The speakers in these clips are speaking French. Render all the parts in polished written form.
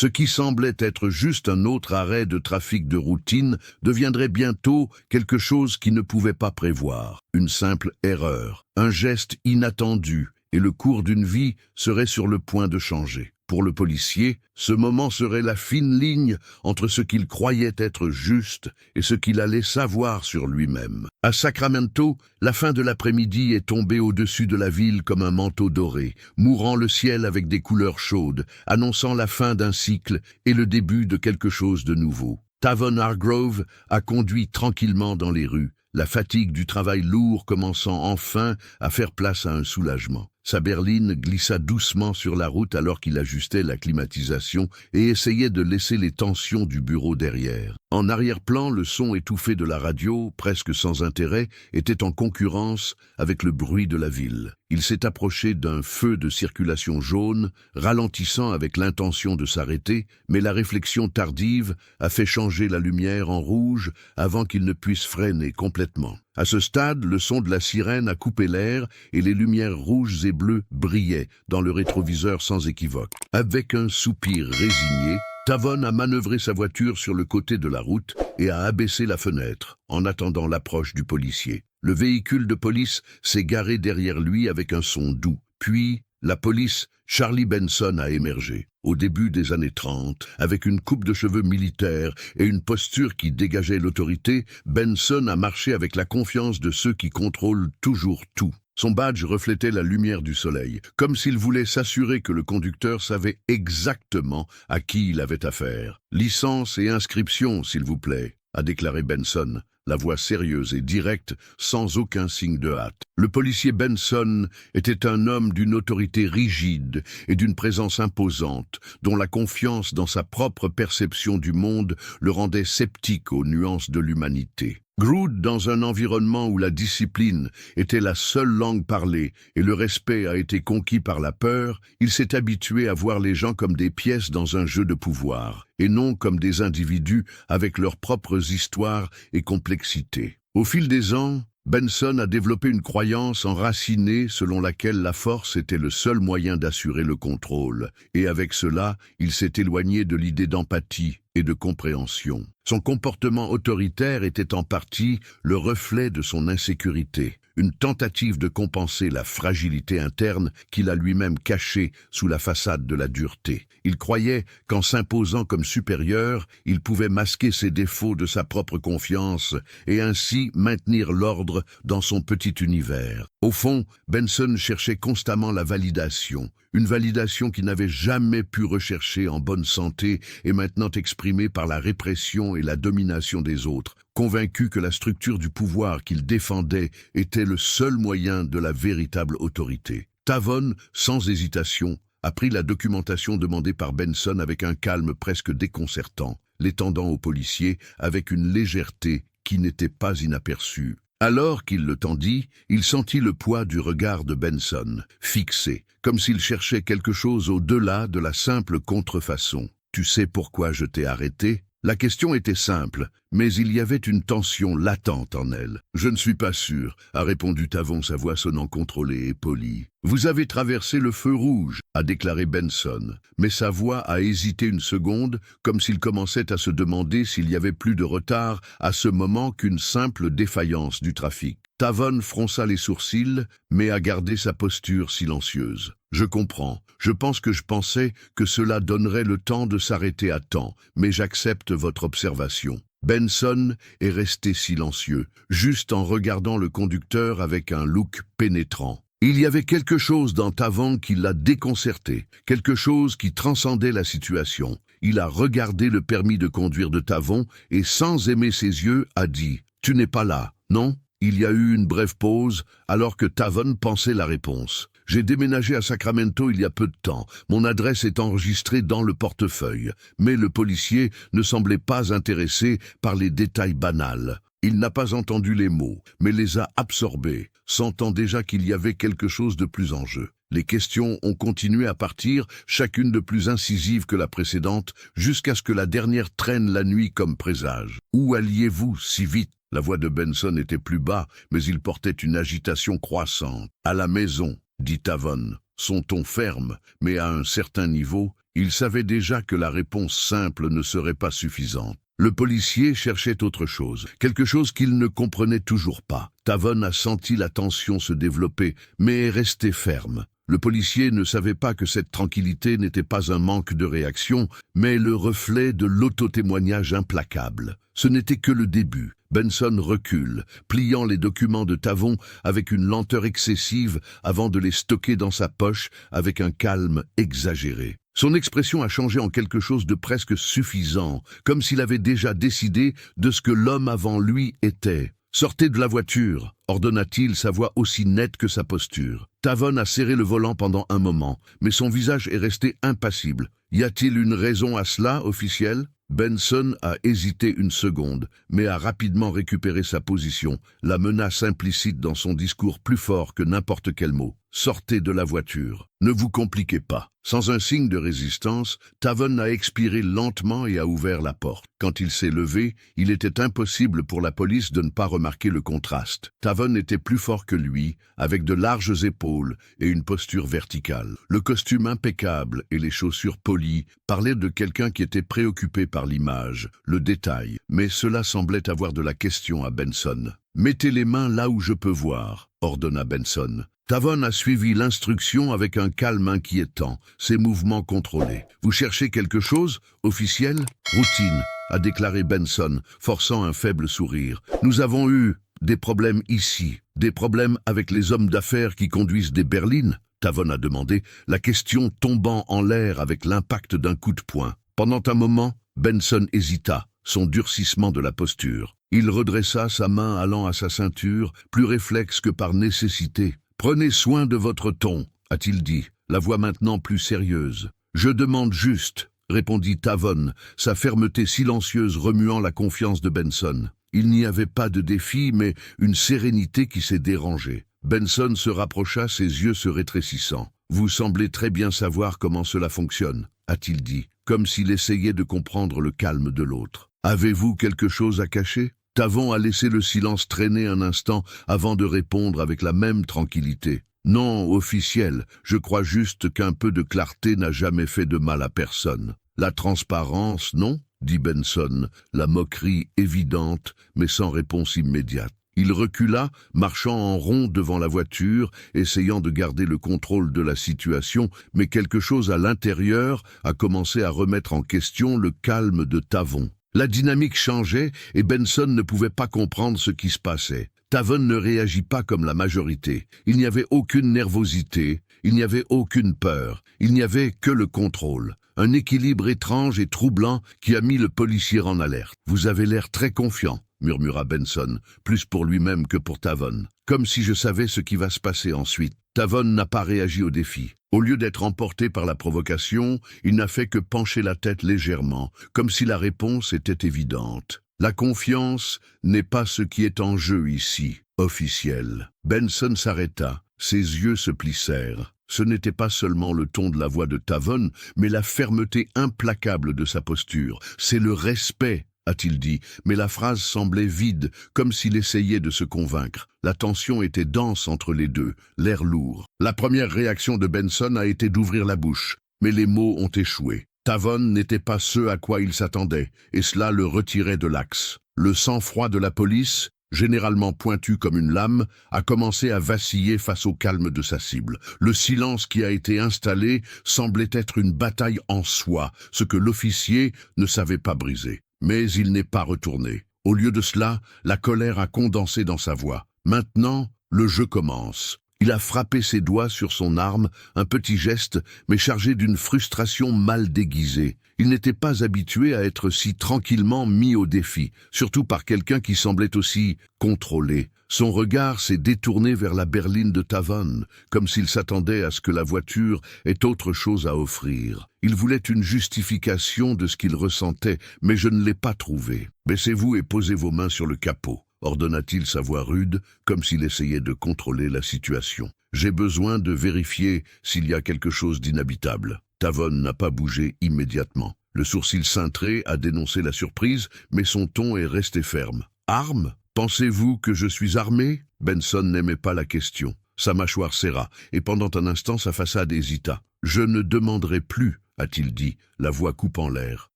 Ce qui semblait être juste un autre arrêt de trafic de routine deviendrait bientôt quelque chose qui ne pouvait pas prévoir. Une simple erreur, un geste inattendu, et le cours d'une vie serait sur le point de changer. Pour le policier, ce moment serait la fine ligne entre ce qu'il croyait être juste et ce qu'il allait savoir sur lui-même. À Sacramento, la fin de l'après-midi est tombée au-dessus de la ville comme un manteau doré, mourant le ciel avec des couleurs chaudes, annonçant la fin d'un cycle et le début de quelque chose de nouveau. Tavon Hargrove a conduit tranquillement dans les rues, la fatigue du travail lourd commençant enfin à faire place à un soulagement. Sa berline glissa doucement sur la route alors qu'il ajustait la climatisation et essayait de laisser les tensions du bureau derrière. En arrière-plan, le son étouffé de la radio, presque sans intérêt, était en concurrence avec le bruit de la ville. Il s'est approché d'un feu de circulation jaune, ralentissant avec l'intention de s'arrêter, mais la réflexion tardive a fait changer la lumière en rouge avant qu'il ne puisse freiner complètement. À ce stade, le son de la sirène a coupé l'air et les lumières rouges et bleues brillaient dans le rétroviseur sans équivoque. Avec un soupir résigné, Tavon a manœuvré sa voiture sur le côté de la route et a abaissé la fenêtre, en attendant l'approche du policier. Le véhicule de police s'est garé derrière lui avec un son doux. Puis, la police, Charlie Benson a émergé, au début des années 30, avec une coupe de cheveux militaire et une posture qui dégageait l'autorité. Benson a marché avec la confiance de ceux qui contrôlent toujours tout. Son badge reflétait la lumière du soleil, comme s'il voulait s'assurer que le conducteur savait exactement à qui il avait affaire. « Licence et inscription, s'il vous plaît », a déclaré Benson, la voix sérieuse et directe, sans aucun signe de hâte. Le policier Benson était un homme d'une autorité rigide et d'une présence imposante, dont la confiance dans sa propre perception du monde le rendait sceptique aux nuances de l'humanité. Groot, dans un environnement où la discipline était la seule langue parlée et le respect a été conquis par la peur, il s'est habitué à voir les gens comme des pièces dans un jeu de pouvoir, et non comme des individus avec leurs propres histoires et complexités. Au fil des ans, Benson a développé une croyance enracinée selon laquelle la force était le seul moyen d'assurer le contrôle, et avec cela, il s'est éloigné de l'idée d'empathie et de compréhension. Son comportement autoritaire était en partie le reflet de son insécurité, une tentative de compenser la fragilité interne qu'il a lui-même cachée sous la façade de la dureté. Il croyait qu'en s'imposant comme supérieur, il pouvait masquer ses défauts de sa propre confiance et ainsi maintenir l'ordre dans son petit univers. Au fond, Benson cherchait constamment la validation, une validation qu'il n'avait jamais pu rechercher en bonne santé et maintenant exprimée par la répression et la domination des autres, convaincu que la structure du pouvoir qu'il défendait était le seul moyen de la véritable autorité. Tavon, sans hésitation, a pris la documentation demandée par Benson avec un calme presque déconcertant, l'étendant au policier avec une légèreté qui n'était pas inaperçue. Alors qu'il le tendit, il sentit le poids du regard de Benson, fixé, comme s'il cherchait quelque chose au-delà de la simple contrefaçon. « Tu sais pourquoi je t'ai arrêté ?» La question était simple, mais il y avait une tension latente en elle. « Je ne suis pas sûr », a répondu Tavon, sa voix sonnant contrôlée et polie. « Vous avez traversé le feu rouge », a déclaré Benson, mais sa voix a hésité une seconde, comme s'il commençait à se demander s'il y avait plus de retard à ce moment qu'une simple défaillance du trafic. Tavon fronça les sourcils, mais a gardé sa posture silencieuse. « Je comprends. Je pense que je pensais que cela donnerait le temps de s'arrêter à temps, mais j'accepte votre observation. » Benson est resté silencieux, juste en regardant le conducteur avec un look pénétrant. Il y avait quelque chose dans Tavon qui l'a déconcerté, quelque chose qui transcendait la situation. Il a regardé le permis de conduire de Tavon et, sans aimer ses yeux, a dit « Tu n'es pas là, non ?» Il y a eu une brève pause, alors que Tavon pensait la réponse. « J'ai déménagé à Sacramento il y a peu de temps. Mon adresse est enregistrée dans le portefeuille. » Mais le policier ne semblait pas intéressé par les détails banals. Il n'a pas entendu les mots, mais les a absorbés, sentant déjà qu'il y avait quelque chose de plus en jeu. Les questions ont continué à partir, chacune de plus incisive que la précédente, jusqu'à ce que la dernière traîne la nuit comme présage. « Où alliez-vous si vite ?» La voix de Benson était plus bas, mais il portait une agitation croissante. « À la maison », dit Tavon, son ton ferme, mais à un certain niveau, Il savait déjà que la réponse simple ne serait pas suffisante. Le policier cherchait autre chose, quelque chose qu'il ne comprenait toujours pas. Tavon a senti la tension se développer, mais est resté ferme. Le policier ne savait pas que cette tranquillité n'était pas un manque de réaction, mais le reflet de l'autotémoignage implacable. Ce n'était que le début. Benson recule, pliant les documents de Tavon avec une lenteur excessive avant de les stocker dans sa poche avec un calme exagéré. Son expression a changé en quelque chose de presque suffisant, comme s'il avait déjà décidé de ce que l'homme avant lui était. « Sortez de la voiture !» ordonna-t-il, sa voix aussi nette que sa posture. Tavon a serré le volant pendant un moment, mais son visage est resté impassible. « Y a-t-il une raison à cela, officiel ?» Benson a hésité une seconde, mais a rapidement récupéré sa position, la menace implicite dans son discours plus fort que n'importe quel mot. « Sortez de la voiture. Ne vous compliquez pas. » Sans un signe de résistance, Tavon a expiré lentement et a ouvert la porte. Quand il s'est levé, il était impossible pour la police de ne pas remarquer le contraste. Tavon était plus fort que lui, avec de larges épaules et une posture verticale. Le costume impeccable et les chaussures polies parlaient de quelqu'un qui était préoccupé par l'image, le détail, mais cela semblait avoir de la question à Benson. « Mettez les mains là où je peux voir », ordonna Benson. Tavon a suivi l'instruction avec un calme inquiétant, ses mouvements contrôlés. « Vous cherchez quelque chose, officiel ?»« Routine », a déclaré Benson, forçant un faible sourire. « Nous avons eu des problèmes ici, des problèmes avec les hommes d'affaires qui conduisent des berlines ?» Tavon a demandé, la question tombant en l'air avec l'impact d'un coup de poing. Pendant un moment, Benson hésita, son durcissement de la posture. Il redressa sa main allant à sa ceinture, plus réflexe que par nécessité. « Prenez soin de votre ton, » a-t-il dit, la voix maintenant plus sérieuse. « Je demande juste, » répondit Tavon, sa fermeté silencieuse remuant la confiance de Benson. Il n'y avait pas de défi, mais une sérénité qui s'est dérangée. Benson se rapprocha, ses yeux se rétrécissant. « Vous semblez très bien savoir comment cela fonctionne, » a-t-il dit, comme s'il essayait de comprendre le calme de l'autre. « Avez-vous quelque chose à cacher ?» Tavon a laissé le silence traîner un instant avant de répondre avec la même tranquillité. « Non, officiel, je crois juste qu'un peu de clarté n'a jamais fait de mal à personne. »« La transparence, non ?» dit Benson, la moquerie évidente, mais sans réponse immédiate. Il recula, marchant en rond devant la voiture, essayant de garder le contrôle de la situation, mais quelque chose à l'intérieur a commencé à remettre en question le calme de Tavon. La dynamique changeait et Benson ne pouvait pas comprendre ce qui se passait. Tavon ne réagit pas comme la majorité. Il n'y avait aucune nervosité, il n'y avait aucune peur, il n'y avait que le contrôle. Un équilibre étrange et troublant qui a mis le policier en alerte. « Vous avez l'air très confiant », murmura Benson, plus pour lui-même que pour Tavon. Comme si je savais ce qui va se passer ensuite. Tavon n'a pas réagi au défi. Au lieu d'être emporté par la provocation, il n'a fait que pencher la tête légèrement, comme si la réponse était évidente. La confiance n'est pas ce qui est en jeu ici, officiel. Benson s'arrêta, ses yeux se plissèrent. Ce n'était pas seulement le ton de la voix de Tavon, mais la fermeté implacable de sa posture. C'est le respect, a-t-il dit, mais la phrase semblait vide, comme s'il essayait de se convaincre. La tension était dense entre les deux, l'air lourd. La première réaction de Benson a été d'ouvrir la bouche, mais les mots ont échoué. Tavon n'était pas ce à quoi il s'attendait, et cela le retirait de l'axe. Le sang-froid de la police, généralement pointu comme une lame, a commencé à vaciller face au calme de sa cible. Le silence qui a été installé semblait être une bataille en soi, ce que l'officier ne savait pas briser. Mais il n'est pas retourné. Au lieu de cela, la colère a condensé dans sa voix. Maintenant, le jeu commence. Il a frappé ses doigts sur son arme, un petit geste, mais chargé d'une frustration mal déguisée. Il n'était pas habitué à être si tranquillement mis au défi, surtout par quelqu'un qui semblait aussi contrôlé. Son regard s'est détourné vers la berline de Tavon, comme s'il s'attendait à ce que la voiture ait autre chose à offrir. Il voulait une justification de ce qu'il ressentait, mais je ne l'ai pas trouvé. « Baissez-vous et posez vos mains sur le capot », ordonna-t-il sa voix rude, comme s'il essayait de contrôler la situation. « J'ai besoin de vérifier s'il y a quelque chose d'inhabitable. » Tavon n'a pas bougé immédiatement. Le sourcil cintré a dénoncé la surprise, mais son ton est resté ferme. « Arme ? Pensez-vous que je suis armé ?» Benson n'aimait pas la question. Sa mâchoire serra, et pendant un instant sa façade hésita. « Je ne demanderai plus », a-t-il dit, la voix coupant l'air.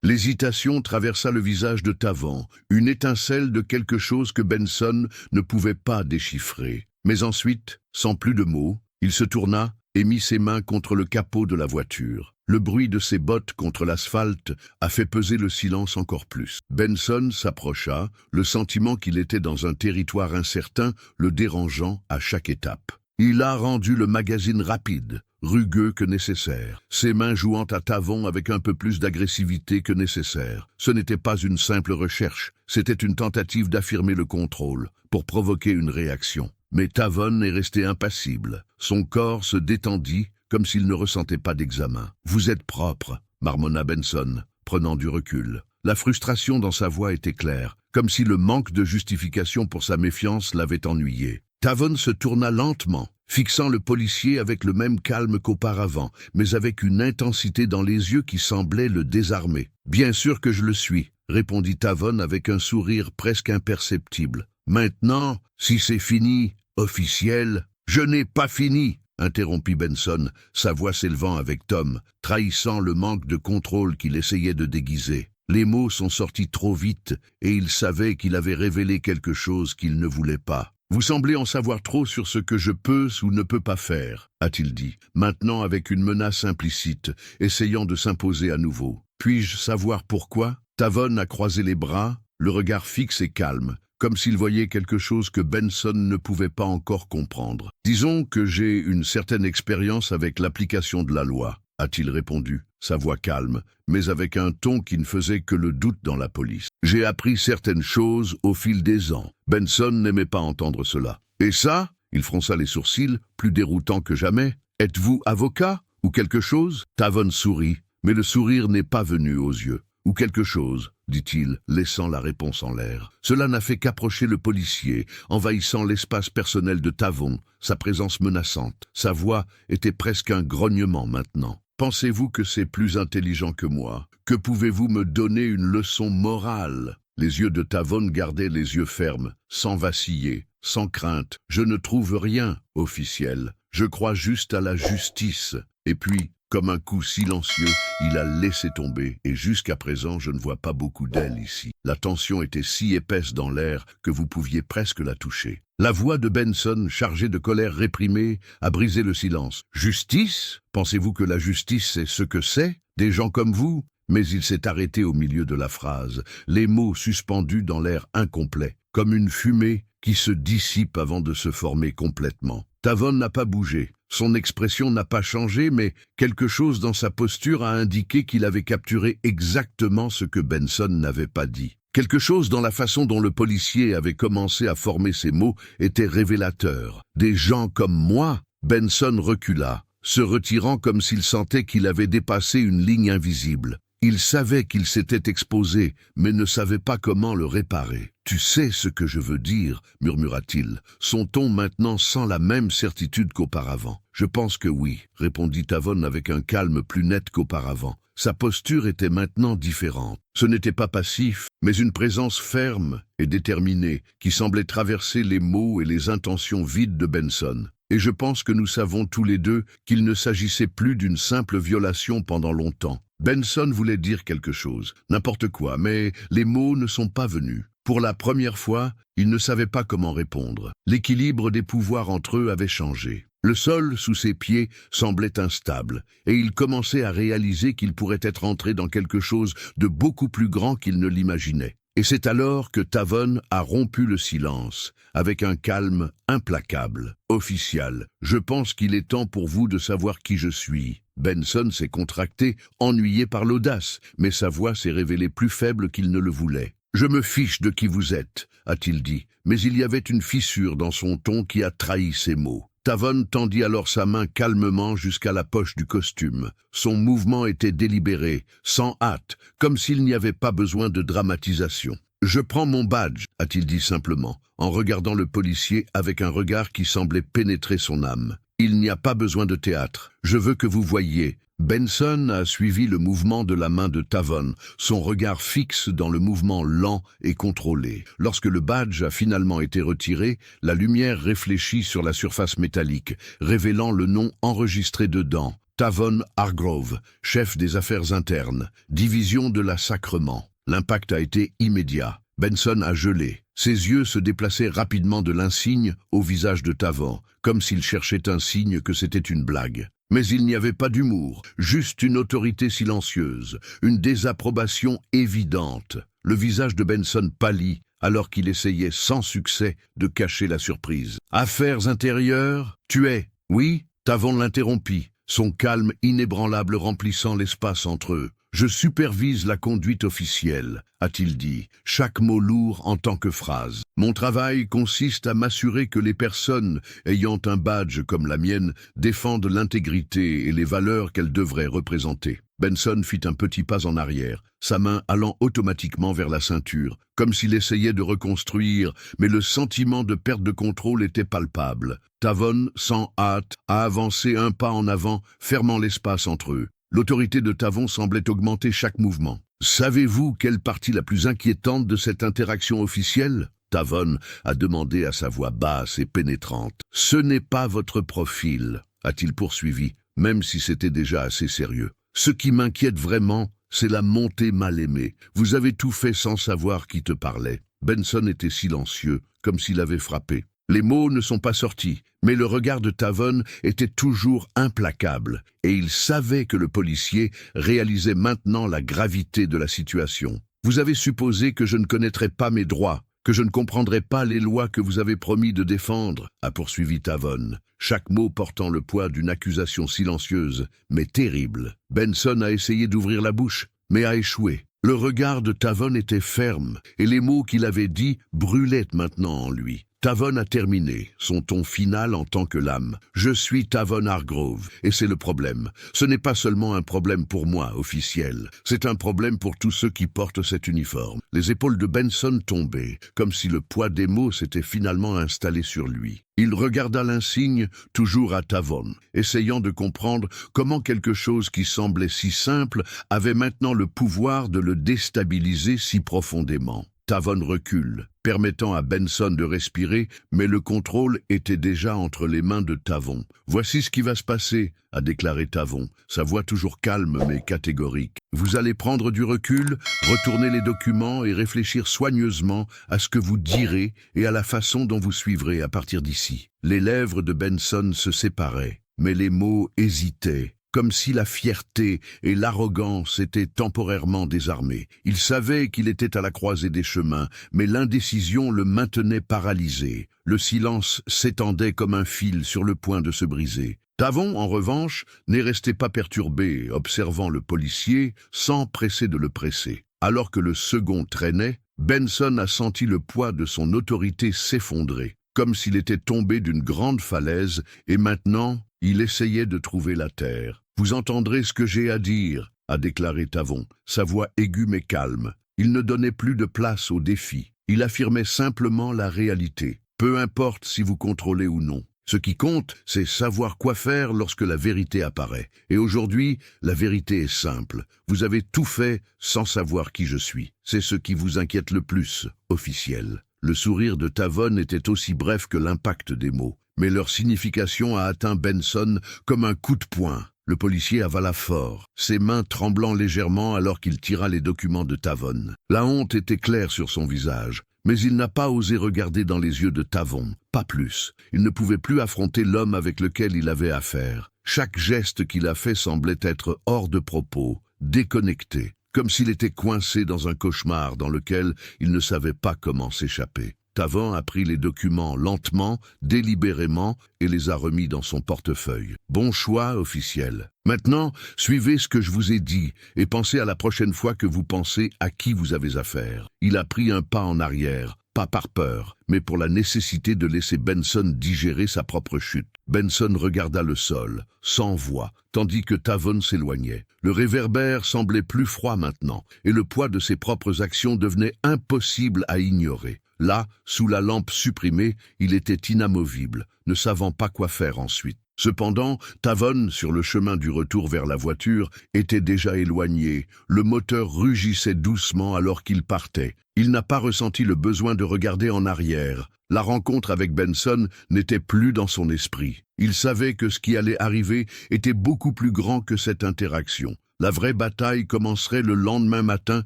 L'hésitation traversa le visage de Tavan, une étincelle de quelque chose que Benson ne pouvait pas déchiffrer. Mais ensuite, sans plus de mots, il se tourna et mit ses mains contre le capot de la voiture. Le bruit de ses bottes contre l'asphalte a fait peser le silence encore plus. Benson s'approcha, le sentiment qu'il était dans un territoire incertain le dérangeant à chaque étape. Il a rendu le magazine rapide, rugueux que nécessaire, ses mains jouant à Tavan avec un peu plus d'agressivité que nécessaire. Ce n'était pas une simple recherche, c'était une tentative d'affirmer le contrôle, pour provoquer une réaction. Mais Tavan est resté impassible. Son corps se détendit, comme s'il ne ressentait pas d'examen. « Vous êtes propre », marmonna Benson, prenant du recul. La frustration dans sa voix était claire, comme si le manque de justification pour sa méfiance l'avait ennuyé. Tavan se tourna lentement, fixant le policier avec le même calme qu'auparavant, mais avec une intensité dans les yeux qui semblait le désarmer. « Bien sûr que je le suis », répondit Tavan avec un sourire presque imperceptible. « Maintenant, si c'est fini, officiel… »« Je n'ai pas fini !» interrompit Benson, sa voix s'élevant avec Tom, trahissant le manque de contrôle qu'il essayait de déguiser. Les mots sont sortis trop vite, et il savait qu'il avait révélé quelque chose qu'il ne voulait pas. « Vous semblez en savoir trop sur ce que je peux ou ne peux pas faire, » a-t-il dit, maintenant avec une menace implicite, essayant de s'imposer à nouveau. « Puis-je savoir pourquoi ?» Tavan a croisé les bras, le regard fixe et calme, comme s'il voyait quelque chose que Benson ne pouvait pas encore comprendre. « Disons que j'ai une certaine expérience avec l'application de la loi, » a-t-il répondu, sa voix calme, mais avec un ton qui ne faisait que le doute dans la police. « J'ai appris certaines choses au fil des ans. » Benson n'aimait pas entendre cela. « Et ça ?» Il fronça les sourcils, plus déroutant que jamais. « Êtes-vous avocat ou quelque chose ?» Tavan sourit, mais le sourire n'est pas venu aux yeux. « Ou quelque chose ?» dit-il, laissant la réponse en l'air. Cela n'a fait qu'approcher le policier, envahissant l'espace personnel de Tavan, sa présence menaçante. Sa voix était presque un grognement maintenant. « Pensez-vous que c'est plus intelligent que moi? Que pouvez-vous me donner une leçon morale ?» Les yeux de Tavan gardaient les yeux fermes, sans vaciller, sans crainte. « Je ne trouve rien, officiel. Je crois juste à la justice. » Et puis, comme un coup silencieux, il a laissé tomber, et jusqu'à présent je ne vois pas beaucoup d'elle ici. La tension était si épaisse dans l'air que vous pouviez presque la toucher. La voix de Benson, chargée de colère réprimée, a brisé le silence. « Justice ? Pensez-vous que la justice c'est ce que c'est? Des gens comme vous ?» Mais il s'est arrêté au milieu de la phrase, les mots suspendus dans l'air incomplet, comme une fumée qui se dissipe avant de se former complètement. Tavan n'a pas bougé. Son expression n'a pas changé, mais quelque chose dans sa posture a indiqué qu'il avait capturé exactement ce que Benson n'avait pas dit. Quelque chose dans la façon dont le policier avait commencé à former ces mots était révélateur. « Des gens comme moi ?» Benson recula, se retirant comme s'il sentait qu'il avait dépassé une ligne invisible. Il savait qu'il s'était exposé, mais ne savait pas comment le réparer. « Tu sais ce que je veux dire » murmura-t-il, son ton maintenant sans la même certitude qu'auparavant. « Je pense que oui » répondit Tavan avec un calme plus net qu'auparavant. Sa posture était maintenant différente. Ce n'était pas passif, mais une présence ferme et déterminée qui semblait traverser les mots et les intentions vides de Benson. Et je pense que nous savons tous les deux qu'il ne s'agissait plus d'une simple violation pendant longtemps. Benson voulait dire quelque chose, n'importe quoi, mais les mots ne sont pas venus. Pour la première fois, il ne savait pas comment répondre. L'équilibre des pouvoirs entre eux avait changé. Le sol sous ses pieds semblait instable, et il commençait à réaliser qu'il pourrait être entré dans quelque chose de beaucoup plus grand qu'il ne l'imaginait. Et c'est alors que Tavan a rompu le silence, avec un calme implacable. « Officiel, je pense qu'il est temps pour vous de savoir qui je suis. » Benson s'est contracté, ennuyé par l'audace, mais sa voix s'est révélée plus faible qu'il ne le voulait. « Je me fiche de qui vous êtes, » a-t-il dit, mais il y avait une fissure dans son ton qui a trahi ses mots. Tavan tendit alors sa main calmement jusqu'à la poche du costume. Son mouvement était délibéré, sans hâte, comme s'il n'y avait pas besoin de dramatisation. « Je prends mon badge », a-t-il dit simplement, en regardant le policier avec un regard qui semblait pénétrer son âme. « Il n'y a pas besoin de théâtre. Je veux que vous voyiez. » Benson a suivi le mouvement de la main de Tavan, son regard fixe dans le mouvement lent et contrôlé. Lorsque le badge a finalement été retiré, la lumière réfléchit sur la surface métallique, révélant le nom enregistré dedans, Tavon Hargrove, chef des affaires internes, division de la Sacrement. L'impact a été immédiat. Benson a gelé. Ses yeux se déplaçaient rapidement de l'insigne au visage de Tavon, comme s'il cherchait un signe que c'était une blague. Mais il n'y avait pas d'humour, juste une autorité silencieuse, une désapprobation évidente. Le visage de Benson pâlit, alors qu'il essayait sans succès de cacher la surprise. « Affaires intérieures, tu es ?» « Oui ?» Tavon l'interrompit, son calme inébranlable remplissant l'espace entre eux. « Je supervise la conduite officielle, a-t-il dit, chaque mot lourd en tant que phrase. Mon travail consiste à m'assurer que les personnes ayant un badge comme la mienne défendent l'intégrité et les valeurs qu'elles devraient représenter. » Benson fit un petit pas en arrière, sa main allant automatiquement vers la ceinture, comme s'il essayait de reconstruire, mais le sentiment de perte de contrôle était palpable. Tavon, sans hâte, a avancé un pas en avant, fermant l'espace entre eux. L'autorité de Tavon semblait augmenter chaque mouvement. « Savez-vous quelle partie la plus inquiétante de cette interaction officielle ?» Tavon a demandé à sa voix basse et pénétrante. « Ce n'est pas votre profil, a-t-il poursuivi, même si c'était déjà assez sérieux. Ce qui m'inquiète vraiment, c'est la montée mal aimée. Vous avez tout fait sans savoir qui te parlait. » Benson était silencieux, comme s'il avait frappé. Les mots ne sont pas sortis, mais le regard de Tavon était toujours implacable, et il savait que le policier réalisait maintenant la gravité de la situation. « Vous avez supposé que je ne connaîtrais pas mes droits, que je ne comprendrais pas les lois que vous avez promis de défendre, » a poursuivi Tavon, chaque mot portant le poids d'une accusation silencieuse, mais terrible. Benson a essayé d'ouvrir la bouche, mais a échoué. Le regard de Tavon était ferme, et les mots qu'il avait dits brûlaient maintenant en lui. Tavon a terminé, son ton final en tant que lame. « Je suis Tavon Hargrove, et c'est le problème. Ce n'est pas seulement un problème pour moi, officiel. C'est un problème pour tous ceux qui portent cet uniforme. » Les épaules de Benson tombaient, comme si le poids des mots s'était finalement installé sur lui. Il regarda l'insigne, toujours à Tavon, essayant de comprendre comment quelque chose qui semblait si simple avait maintenant le pouvoir de le déstabiliser si profondément. Tavon recule, permettant à Benson de respirer, mais le contrôle était déjà entre les mains de Tavon. « Voici ce qui va se passer », a déclaré Tavon, sa voix toujours calme mais catégorique. « Vous allez prendre du recul, retourner les documents et réfléchir soigneusement à ce que vous direz et à la façon dont vous suivrez à partir d'ici. » Les lèvres de Benson se séparaient, mais les mots hésitaient, comme si la fierté et l'arrogance étaient temporairement désarmées. Il savait qu'il était à la croisée des chemins, mais l'indécision le maintenait paralysé. Le silence s'étendait comme un fil sur le point de se briser. Tavon, en revanche, n'est resté pas perturbé, observant le policier, sans presser de le presser. Alors que le second traînait, Benson a senti le poids de son autorité s'effondrer, comme s'il était tombé d'une grande falaise, et maintenant, il essayait de trouver la terre. « Vous entendrez ce que j'ai à dire », a déclaré Tavon, sa voix aiguë mais calme. Il ne donnait plus de place au défi. Il affirmait simplement la réalité. Peu importe si vous contrôlez ou non. Ce qui compte, c'est savoir quoi faire lorsque la vérité apparaît. Et aujourd'hui, la vérité est simple. Vous avez tout fait sans savoir qui je suis. C'est ce qui vous inquiète le plus, officiel. Le sourire de Tavon était aussi bref que l'impact des mots. Mais leur signification a atteint Benson comme un coup de poing. Le policier avala fort, ses mains tremblant légèrement alors qu'il tira les documents de Tavon. La honte était claire sur son visage, mais il n'a pas osé regarder dans les yeux de Tavon, pas plus. Il ne pouvait plus affronter l'homme avec lequel il avait affaire. Chaque geste qu'il a fait semblait être hors de propos, déconnecté, comme s'il était coincé dans un cauchemar dans lequel il ne savait pas comment s'échapper. Tavon a pris les documents lentement, délibérément, et les a remis dans son portefeuille. « Bon choix, officiel. Maintenant, suivez ce que je vous ai dit et pensez à la prochaine fois que vous pensez à qui vous avez affaire. » Il a pris un pas en arrière, pas par peur, mais pour la nécessité de laisser Benson digérer sa propre chute. Benson regarda le sol, sans voix, tandis que Tavon s'éloignait. Le réverbère semblait plus froid maintenant, et le poids de ses propres actions devenait impossible à ignorer. Là, sous la lampe supprimée, il était inamovible, ne savant pas quoi faire ensuite. Cependant, Tavon, sur le chemin du retour vers la voiture, était déjà éloigné. Le moteur rugissait doucement alors qu'il partait. Il n'a pas ressenti le besoin de regarder en arrière. La rencontre avec Benson n'était plus dans son esprit. Il savait que ce qui allait arriver était beaucoup plus grand que cette interaction. La vraie bataille commencerait le lendemain matin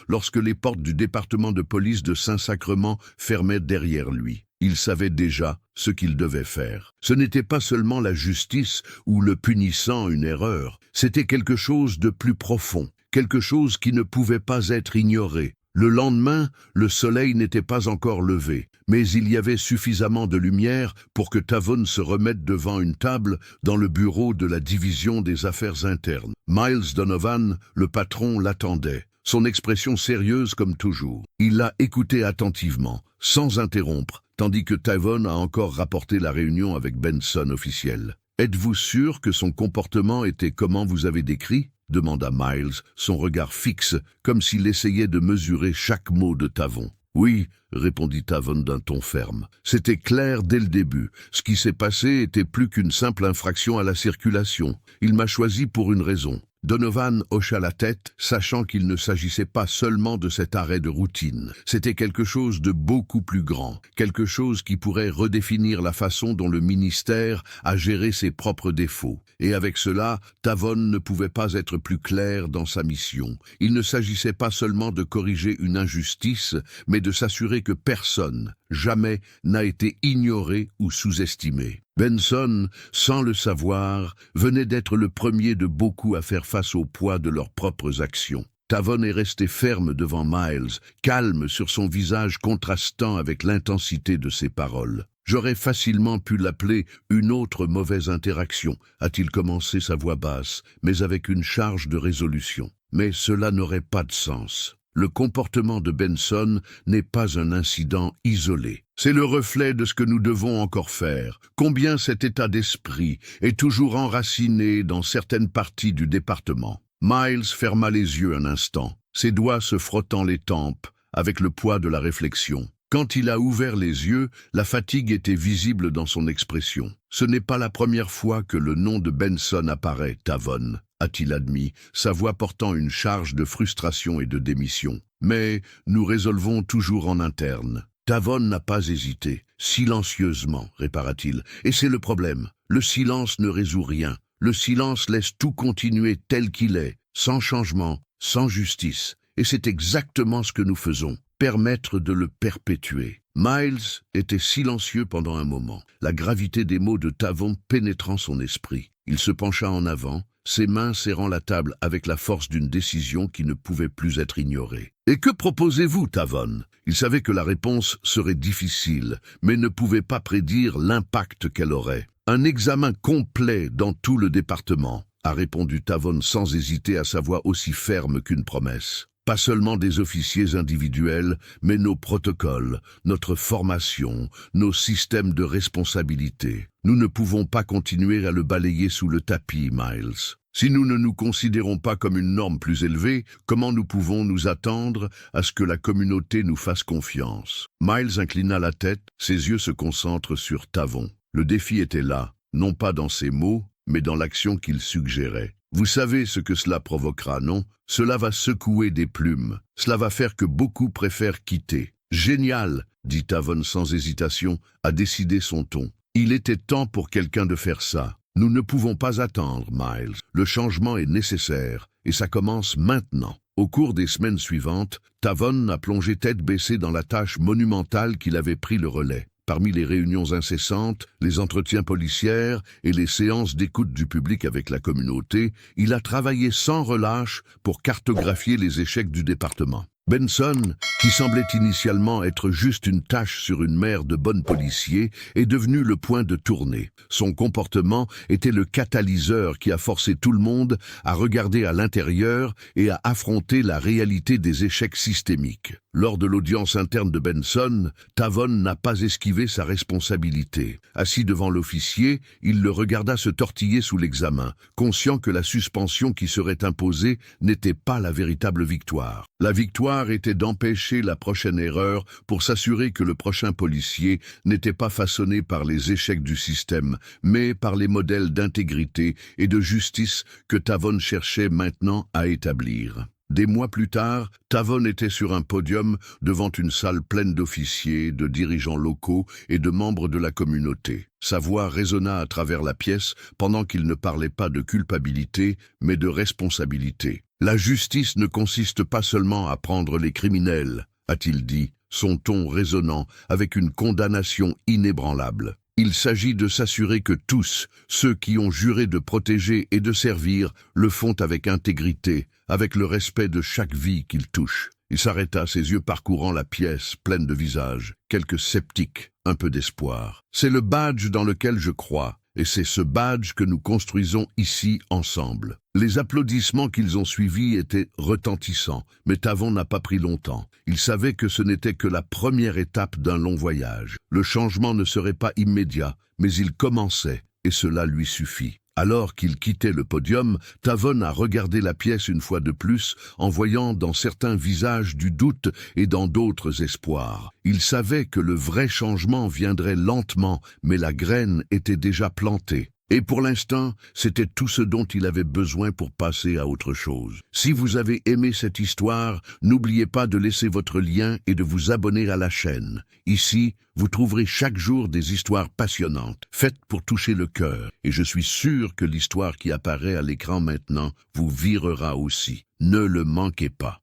lorsque les portes du département de police de Saint-Sacrement fermaient derrière lui. Il savait déjà ce qu'il devait faire. Ce n'était pas seulement la justice ou le punissant une erreur, c'était quelque chose de plus profond, quelque chose qui ne pouvait pas être ignoré. Le lendemain, le soleil n'était pas encore levé, mais il y avait suffisamment de lumière pour que Tavon se remette devant une table dans le bureau de la division des affaires internes. Miles Donovan, le patron, l'attendait, son expression sérieuse comme toujours. Il l'a écouté attentivement, sans interrompre, tandis que Tavon a encore rapporté la réunion avec Benson officiel. « Êtes-vous sûr que son comportement était comment vous avez décrit ?» demanda Miles, son regard fixe, comme s'il essayait de mesurer chaque mot de Tavon. « Oui, » répondit Tavon d'un ton ferme. « C'était clair dès le début. Ce qui s'est passé était plus qu'une simple infraction à la circulation. Il m'a choisi pour une raison. » Donovan hocha la tête, sachant qu'il ne s'agissait pas seulement de cet arrêt de routine. C'était quelque chose de beaucoup plus grand, quelque chose qui pourrait redéfinir la façon dont le ministère a géré ses propres défauts. Et avec cela, Tavon ne pouvait pas être plus clair dans sa mission. Il ne s'agissait pas seulement de corriger une injustice, mais de s'assurer que personne, jamais, n'a été ignoré ou sous-estimé. Benson, sans le savoir, venait d'être le premier de beaucoup à faire face au poids de leurs propres actions. Tavon est resté ferme devant Miles, calme sur son visage contrastant avec l'intensité de ses paroles. « J'aurais facilement pu l'appeler une autre mauvaise interaction, a-t-il commencé sa voix basse, mais avec une charge de résolution. Mais cela n'aurait pas de sens. Le comportement de Benson n'est pas un incident isolé. C'est le reflet de ce que nous devons encore faire. Combien cet état d'esprit est toujours enraciné dans certaines parties du département. » Miles ferma les yeux un instant, ses doigts se frottant les tempes avec le poids de la réflexion. Quand il a ouvert les yeux, la fatigue était visible dans son expression. « Ce n'est pas la première fois que le nom de Benson apparaît, Tavon, » a-t-il admis, sa voix portant une charge de frustration et de démission. « Mais nous résolvons toujours en interne. » Tavon n'a pas hésité. « Silencieusement, répara-t-il. Et c'est le problème. Le silence ne résout rien. Le silence laisse tout continuer tel qu'il est, sans changement, sans justice. Et c'est exactement ce que nous faisons. Permettre de le perpétuer. » Miles était silencieux pendant un moment, la gravité des mots de Tavon pénétrant son esprit. Il se pencha en avant, ses mains serrant la table avec la force d'une décision qui ne pouvait plus être ignorée. « Et que proposez-vous, Tavon ?» Il savait que la réponse serait difficile, mais ne pouvait pas prédire l'impact qu'elle aurait. « Un examen complet dans tout le département, » a répondu Tavon sans hésiter à sa voix aussi ferme qu'une promesse. Pas seulement des officiers individuels, mais nos protocoles, notre formation, nos systèmes de responsabilité. Nous ne pouvons pas continuer à le balayer sous le tapis, Miles. Si nous ne nous considérons pas comme une norme plus élevée, comment nous pouvons nous attendre à ce que la communauté nous fasse confiance? Miles inclina la tête, ses yeux se concentrent sur Tavon. Le défi était là, non pas dans ses mots, mais dans l'action qu'il suggérait. Vous savez ce que cela provoquera, non? Cela va secouer des plumes. Cela va faire que beaucoup préfèrent quitter. Génial, dit Tavon sans hésitation, a décidé son ton. Il était temps pour quelqu'un de faire ça. Nous ne pouvons pas attendre, Miles. Le changement est nécessaire, et ça commence maintenant. Au cours des semaines suivantes, Tavon a plongé tête baissée dans la tâche monumentale qu'il avait pris le relais. Parmi les réunions incessantes, les entretiens policiers et les séances d'écoute du public avec la communauté, il a travaillé sans relâche pour cartographier les échecs du département. Benson, qui semblait initialement être juste une tâche sur une mer de bons policiers, est devenu le point de tournée. Son comportement était le catalyseur qui a forcé tout le monde à regarder à l'intérieur et à affronter la réalité des échecs systémiques. Lors de l'audience interne de Benson, Tavon n'a pas esquivé sa responsabilité. Assis devant l'officier, il le regarda se tortiller sous l'examen, conscient que la suspension qui serait imposée n'était pas la véritable victoire. La victoire était d'empêcher la prochaine erreur pour s'assurer que le prochain policier n'était pas façonné par les échecs du système, mais par les modèles d'intégrité et de justice que Tavon cherchait maintenant à établir. Des mois plus tard, Tavon était sur un podium devant une salle pleine d'officiers, de dirigeants locaux et de membres de la communauté. Sa voix résonna à travers la pièce pendant qu'il ne parlait pas de culpabilité, mais de responsabilité. « La justice ne consiste pas seulement à prendre les criminels », a-t-il dit, son ton résonnant avec une condamnation inébranlable. Il s'agit de s'assurer que tous, ceux qui ont juré de protéger et de servir, le font avec intégrité, avec le respect de chaque vie qu'ils touchent. Il s'arrêta, ses yeux parcourant la pièce, pleine de visages, quelques sceptiques, un peu d'espoir. « C'est le badge dans lequel je crois, et c'est ce badge que nous construisons ici ensemble. » Les applaudissements qu'ils ont suivis étaient retentissants, mais Tavon n'a pas pris longtemps. Il savait que ce n'était que la première étape d'un long voyage. Le changement ne serait pas immédiat, mais il commençait, et cela lui suffit. Alors qu'il quittait le podium, Tavon a regardé la pièce une fois de plus, en voyant dans certains visages du doute et dans d'autres espoirs. Il savait que le vrai changement viendrait lentement, mais la graine était déjà plantée. Et pour l'instant, c'était tout ce dont il avait besoin pour passer à autre chose. Si vous avez aimé cette histoire, n'oubliez pas de laisser votre lien et de vous abonner à la chaîne. Ici, vous trouverez chaque jour des histoires passionnantes, faites pour toucher le cœur. Et je suis sûr que l'histoire qui apparaît à l'écran maintenant vous virera aussi. Ne le manquez pas.